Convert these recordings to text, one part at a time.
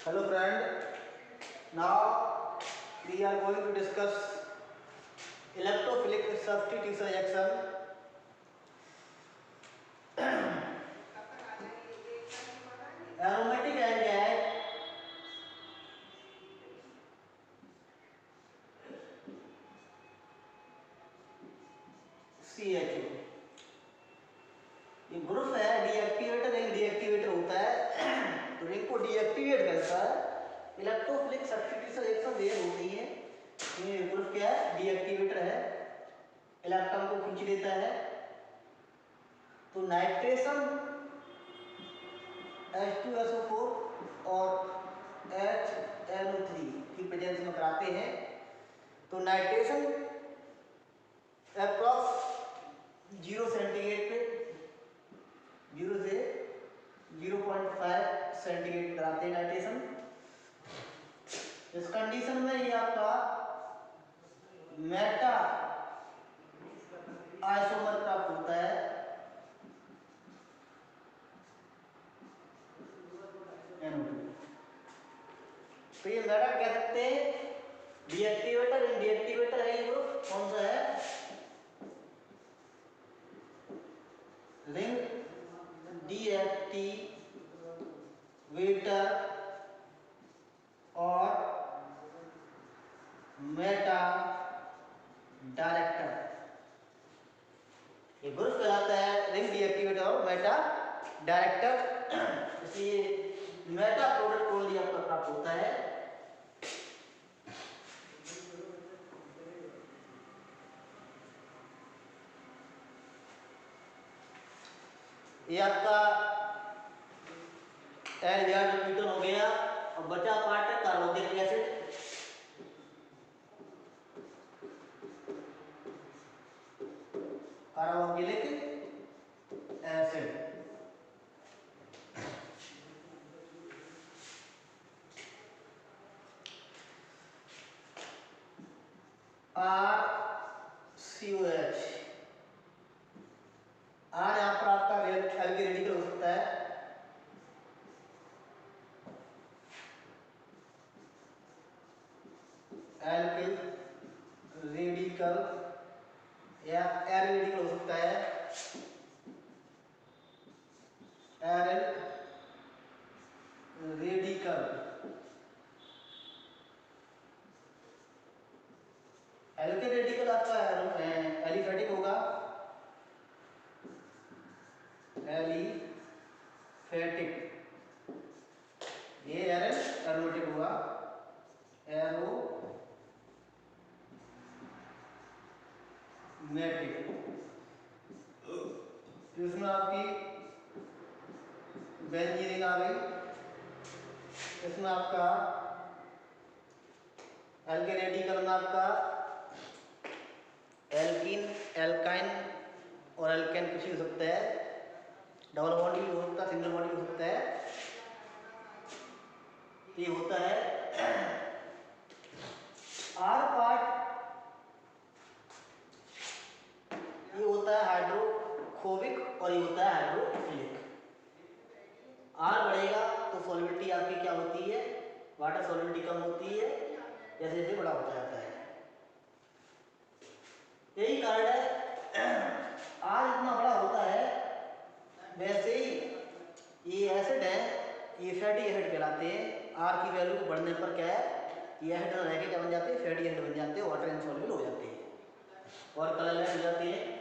Hello friend, now we are going to discuss electrophilic substitution reaction. Aromatic and gas CHO ये group है deactivator, ring deactivator होता है तो ring को deactivate करता है। इलेक्ट्रोफिलिक सब्स्टिट्यूशन रिएक्शन वेव होती है। ये ग्रुप क्या है? डीएक्टिवेटर है, इलेक्ट्रॉन को खींच लेता है। तो नाइट्रेशन H2SO4 और HNO3 की प्रेजेंस में कराते हैं तो नाइट्रेशन अप्रॉक्स 0 सेंटीग्रेड पे 0 से 0.5 सेंटीग्रेड कराते हैं नाइट्रेशन। इस कंडीशन में ये आपका मेटा आइसोमर प्राप्त होता है। तो ये मेटा कह सकते हैं डीएक्टिवेटर एंड डीएक्टिवेटर है। ये ग्रुप कौन सा है? रिंग डीएक्टिवेटर और मेटा डायरेक्टर। ये ग्रुप कहलाता है रिंग डीएक्टिवेटर और मेटा डायरेक्टर। इसलिए मेटा प्रोडक्ट ओनली आपका प्राप्त होता है। ये आपका एल्डिहाइड कीटोन हो गया और बचा पार्ट है carboxylic acid. Carboxylic acid RCOH। R यहाँ पर आपका एल्किल रेडिकल हो सकता है। एल्किल रेडिकल या एरिल रेडिकल हो सकता है। एरिल रेडिकल एल्किल रेडिकल आपका एलिफेटिक होगा। एलिफेटिक ये एरोमेटिक होगा। एरोमेटिक इसमें आपकी बेंजीन आ गई। इसमें आपका एल्किल रेडिकल में आपका एल्कीन, एल्काइन और एल्केन कुछ हो सकता है। डबल बॉन्ड भी हो सकता है, सिंगल बॉन्ड भी हो सकता है। ये होता है आर पार्ट, ये होता है हाइड्रोफोबिक और ये होता है हाइड्रोफिलिक। आर बढ़ेगा तो सॉल्युबिलिटी आपकी क्या होती है? वाटर सॉल्युबिलिटी कम होती है जैसे जैसे बड़ा होता जाता है। यही कारण है आर इतना बड़ा होता है वैसे ही ये एसिड है, ये फैटी एसिड कहलाते हैं। आर की वैल्यू बढ़ने पर क्या है? ये एसिड रह के क्या बन जाते हैं? फैटी एसिड बन जाते हैं, वाटर इनसॉल्युबल हो जाते हैं और कलरलेस हो जाते हैं।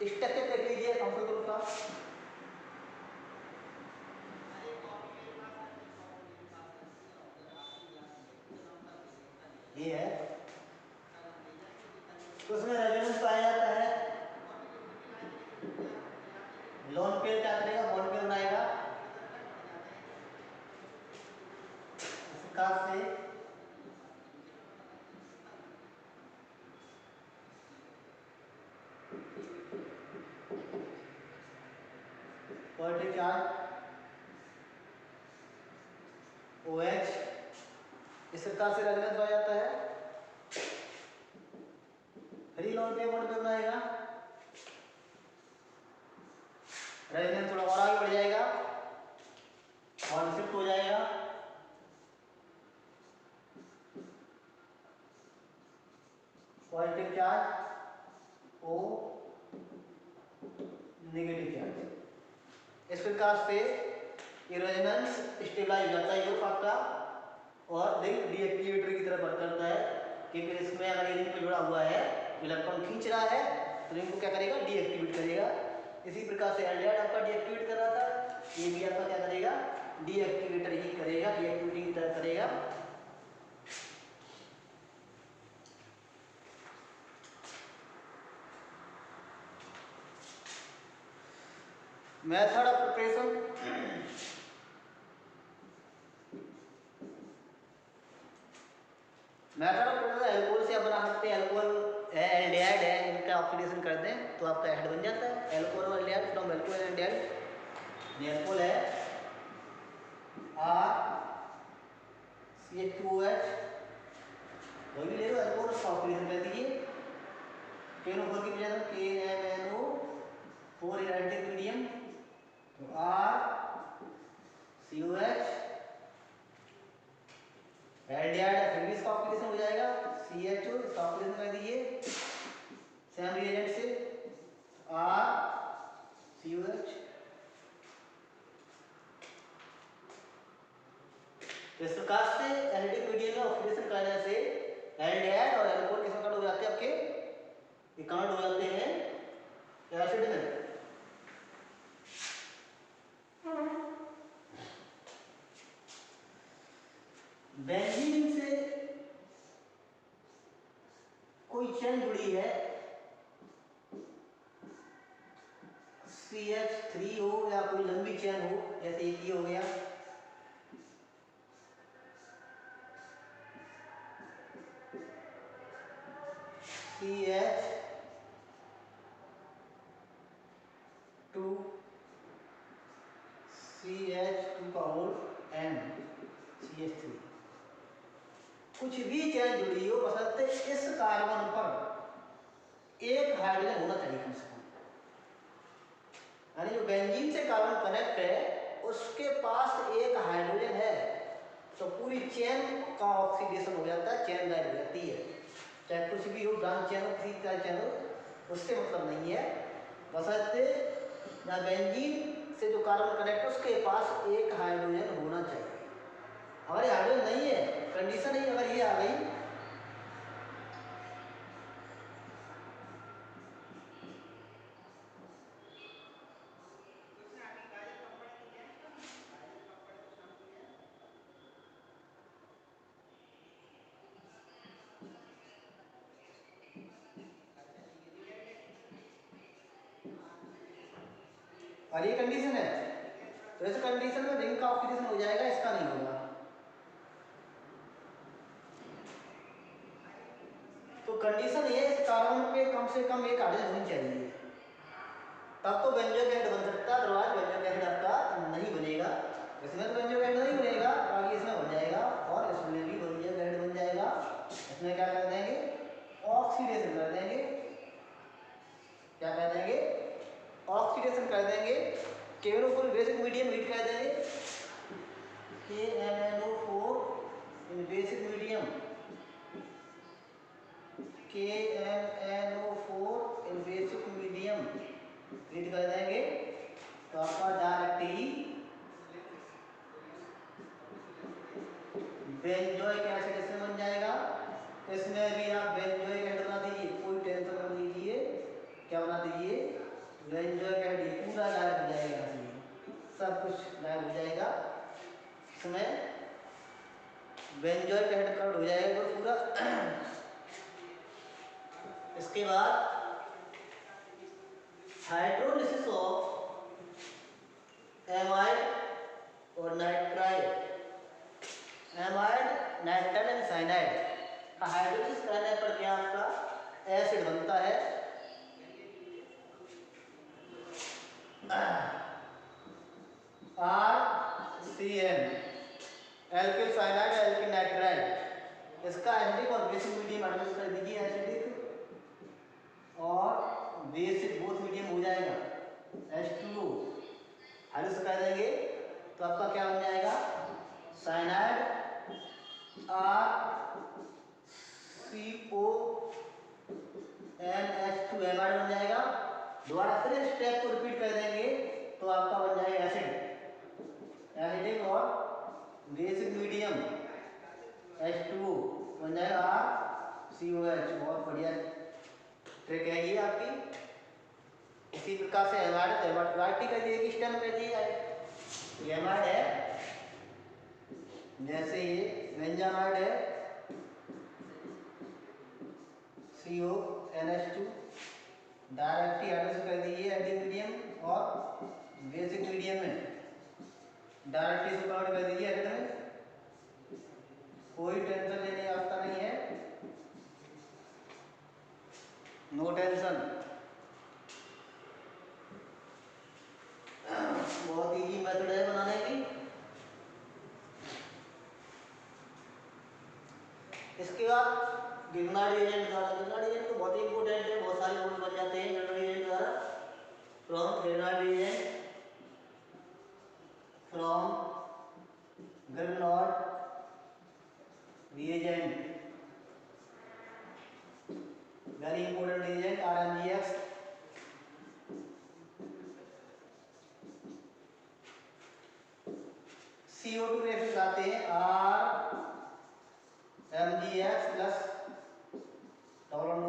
स्ट्रक्चर देख लीजिए कंसोल ग्रुप का। ये है तो उसमें रेजोनेंस पाया जाता है। लोन पेयर क्या करेगा? बॉन्ड पेयर बनाएगा इसका से पॉजिटिव चार्ज OH इस प्रकार से रेजोनेंस हो जाता है। फ्री लोन पे मोड में बनाएगा, रेजोनेंस थोड़ा और आगे बढ़ जाएगा और शिफ्ट हो जाएगा। Positive charge O negative charge. इस प्रकार से ये रेजोनेंस स्टेबलाइज हो जाता है ग्रुप आपका और रिंग डीएक्टिवेटर की तरह वर्क करता है, क्योंकि इसमें अगर ये रिंग पे जुड़ा हुआ है, इलेक्ट्रॉन खींच रहा है तो रिंग को क्या करेगा, डीएक्टिवेट करेगा। इसी प्रकार से एल्डिहाइड आपका डीएक्टिवेट कर रहा था, ये भी आपका क्या करेगा, डीएक्टिवेटर ही करेगा, डीएक्टिवेटिंग की तरह करेगा। Method of preparation, method of preparation alcohol से आप बना सकते हैं। एल्कोहल एल्डिहाइड है, इनका ऑक्सीडेशन कर दें तो आपका एसिड बन जाता है। एल्कोहल और aldehyde from alcohol and aldehyde. Alcohol है CH2OH, वो भी ले लो, एल्कोहल उसका ऑक्सीडेशन कर दीजिए। KNO4 की वजह से KNO4 इनर्टिक मीडियम, तो RCOH एल्डिहाइड फिर भी इसका ऑक्सीडेशन हो जाएगा, CHO इसका ऑक्सीडेशन कर दीजिए सेम रिएजेंट से, RCOH। इस प्रकार से एसिडिक मीडियम में ऑक्सीडेशन करने से एल्डिहाइड और एल्कोहल किसमें कन्वर्ट हो जाते हैं, आपके ये कन्वर्ट हो जाते हैं एसिड में। बेंजीन से कोई चेन जुड़ी है, CH3 हो या कोई लंबी चेन हो, जैसे एक ये हो गया, CH2 का होल N CH3, कुछ भी चेन जुड़ी हो, बशर्ते इस कार्बन पर एक हाइड्रोजन होना चाहिए कम से कम। यानी जो बेंजीन से कार्बन कनेक्ट है उसके पास एक हाइड्रोजन है तो पूरी चेन का ऑक्सीडेशन हो जाता है, चेन गायब हो जाती है। चाहे कुछ भी हो, ब्रांच चेन हो, किसी तरह चेन हो, उससे मतलब नहीं है। बशर्ते या बेंजीन से जो कार्बन कनेक्ट है उसके पास एक हाइड्रोजन होना चाहिए। अगर ये हाइड्रोजन नहीं है, कंडीशन ही अगर ये आ गई, और ये कंडीशन है, तो इस कंडीशन में रिंग का ऑक्सीडेशन हो जाएगा, इसका नहीं होगा। तो कंडीशन ये है, इस कार्बन पे कम से कम एक हाइड्रोजन होनी चाहिए, तब तो बेंजोइक एसिड बन सकता है, अदरवाइज बेंजोइक एसिड आपका नहीं बनेगा। इसमें तो बेंजोइक एसिड नहीं बनेगा, बाकी इसमें बन जाएगा और इसमें भी बेंजोइक एसिड बन जाएगा। इसमें क्या कर देंगे, ऑक्सीडेशन कर देंगे, क्या कर देंगे, ऑक्सीडेशन कर देंगे। KNO4 बेसिक मीडियम हीट कर देंगे, KNO4 इन बेसिक मीडियम, KNO4 इन बेसिक मीडियम हीट कर देंगे तो आपका डायरेक्ट ही बेंजोइक एसिड इसमें बन जाएगा। इसमें भी आप बेंजोइक एसिड बना दीजिए, कोई टेंशन मत लीजिए, क्या बना दीजिए, बेंजोइक एसिड पूरा गायब हो जाएगा, सब कुछ गायब हो जाएगा। इसमें बेंजोइक एसिड कट हो जाएगा तो पूरा। इसके बाद हाइड्रोलिसिस ऑफ एमाइड और nitride, amide nitride and cyanide का हाइड्रोलिसिस करने पर क्या आपका एसिड बनता है, मीडियम हाइड्रोलिसिस कर दीजिए एसिडिक और बेसिक बोथ मीडियम हो जाएगा H2O हाइड्रोलिसिस कर देंगे तो आपका क्या बन जाएगा साइनाइड RCONH2 एमाइड बन जाएगा। दोबारा फिर इस स्टेप को रिपीट कर देंगे तो आपका बन जाएगा एसिडिक और बेसिक मीडियम H2O बन जाएगा RCOH। बहुत बढ़िया ट्रिक है ये आपकी। इसी प्रकार से एमाइड राइट कर दिए स्टेम कर दिए एमाइड है जैसे ये बेंजामाइड है CONH2 डायरेक्टली हाइड्रोलिसिस कर दीजिए एंटी मीडियम और बेसिक मीडियम में डायरेक्टली से कन्वर्ट कर दीजिए एसिड में। कोई टेंशन लेने आवश्यकता नहीं है, नो टेंशन। बहुत इजी मेथड है बनाने की। इसके बाद गिरनार रिएजेंट द्वारा, गिरनार रिएजेंट तो बहुत ही इंपॉर्टेंट है, बहुत सारे रूल बन जाते हैं गिरनार रिएजेंट द्वारा। From Grignard reagent, from Grignard reagent, very important reagent RMGX। CO2 reaction आते हैं RMGX plus double O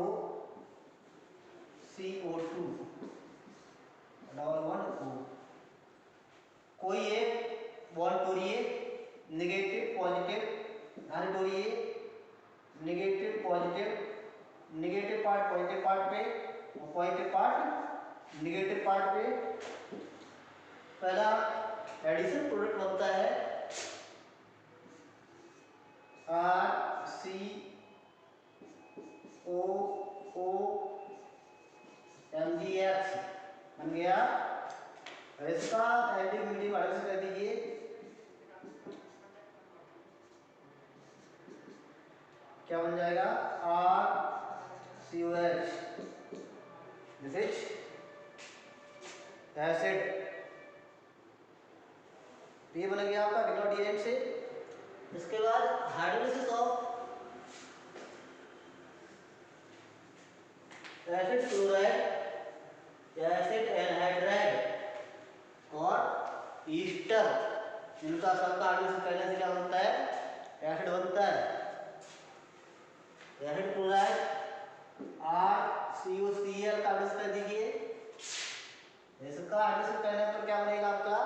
CO2 double one O। कोई एक बॉन्ड तोड़िए, नेगेटिव पॉजिटिव धारे तोड़िए, negative positive, negative part positive part पे और पॉजिटिव पार्ट नेगेटिव पार्ट पे। पहला एडिशन प्रोडक्ट बनता है RCOOMgX बन गया। इसका एंटी मीडियम हाइड्रोलिसिस कर दीजिए क्या बन जाएगा RCOH, दिस इज एसिड। ये बन गया आपका गिरनार रिएजेंट से। इसके बाद hydrolysis of acid chloride, acid anhydride और ईस्टर, इनका सबका हाइड्रोलिसिस करने से क्या बनता है एसिड बनता है। एसिड क्लोराइड RCOCl का हाइड्रोलिसिस कर दीजिए। इसका हाइड्रोलिसिस करने पर क्या बनेगा आपका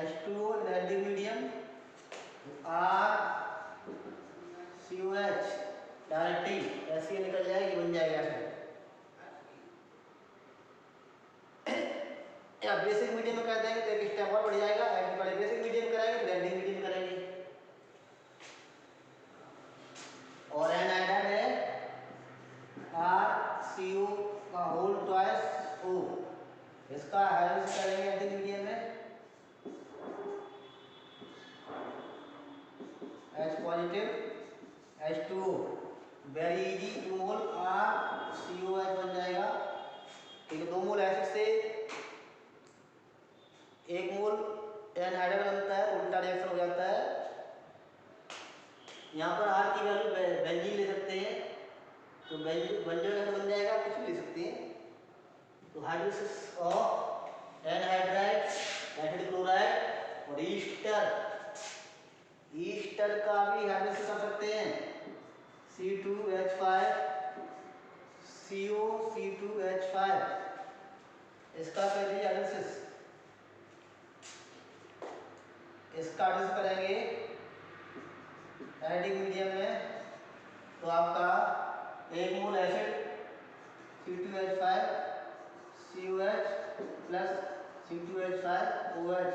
H2O acidic medium RCOH directly ऐसे निकल जाएगी, बन जाएगा एसिड। या बेसिक मीडियम में कर देंगे तो एक स्टेप और बढ़ जाएगा। पहले बेसिक मीडियम कराएंगे फिर एसिडिक मीडियम करेंगे। और एनहाइड्राइड है RCO का होल ट्वाइस O, इसका हाइड्रोलिसिस करेंगे एसिडिक मीडियम में H positive H2O, very easy, 2 मोल RCOH बन जाएगा। ठीक है, 2 मोल एसिड से 1 मोल एनहाइड्राइड बनता है, उल्टा रिएक्शन हो जाता है। यहाँ पर R की वैल्यू बेंजीन ले सकते हैं तो बेंजोएट बन जाएगा, कुछ भी ले सकते हैं। तो hydrolysis of anhydride, acid chloride और ईस्टर, ईस्टर का भी हाइड्रोलिसिस कर सकते हैं C2H5 CO C2H5, इसका कर दीजिए हाइड्रोलिसिस। इसका हाइड्रोलिसिस करेंगे एसिडिक मीडियम में तो आपका 1 mole acid C2H5 COH plus C2H5OH,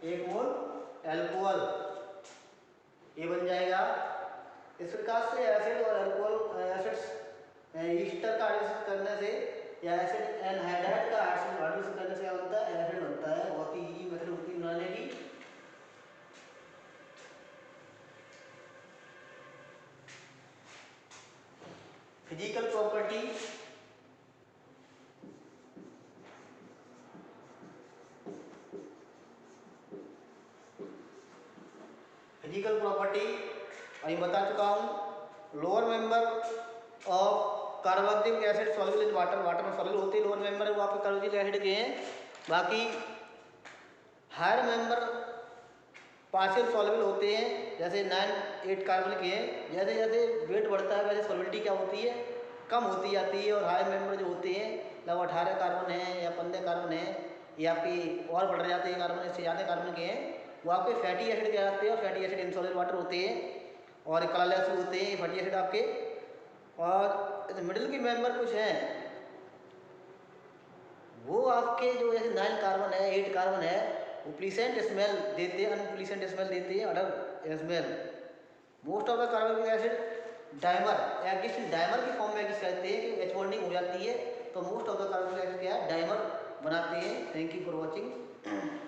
1 mole alcohol, ये बन जाएगा। इस प्रकार से एसिड और अल्कोहल एसिड्स ईस्टर का हाइड्रोलिसिस करने से या एसिड एनहाइड्राइड का हाइड्रोलिसिस करने से क्या बनता है एसिड बनता है। बहुत ही इजी मेथड होती है बनाने की। फिजिकल प्रॉपर्टी अभी बता चुका हूँ। Lower member of carboxylic acid soluble in water, water में सॉल्युबल होते हैं लोअर मेंबर वो आपके कार्बोक्सिलिक एसिड के हैं। बाकी हायर मेंबर पार्शियल सॉल्युबल होते हैं, जैसे 9, 8 कार्बन के हैं। जैसे जैसे वेट बढ़ता है वैसे सॉल्युबिलिटी क्या होती है, कम होती जाती है। और हायर मेंबर जो होते हैं लगभग 18 कार्बन है या 15 कार्बन है, ये आपकी और बढ़ जाते हैं कार्बन, इससे ज़्यादा कार्बन के हैं, वो आपके फैटी एसिड कहलाते हैं। और फैटी एसिड इनसॉल्युबल वाटर होते हैं और कलरलेस होते हैं फैटी एसिड आपके। और मिडिल के मेंबर कुछ हैं वो आपके जो जैसे 9 कार्बन है 8 कार्बन है वो प्लीसेंट स्मेल देते हैं, अनप्लीसेंट स्मेल देते हैं, odour smell. Most of the carbonic acid dimer या किसी डाइमर की फॉर्म में एग्जिस्ट करते हैं कि एच बॉन्डिंग हो जाती है, तो most of the carbonic acid क्या है डाइमर बनाते हैं। Thank you for watching.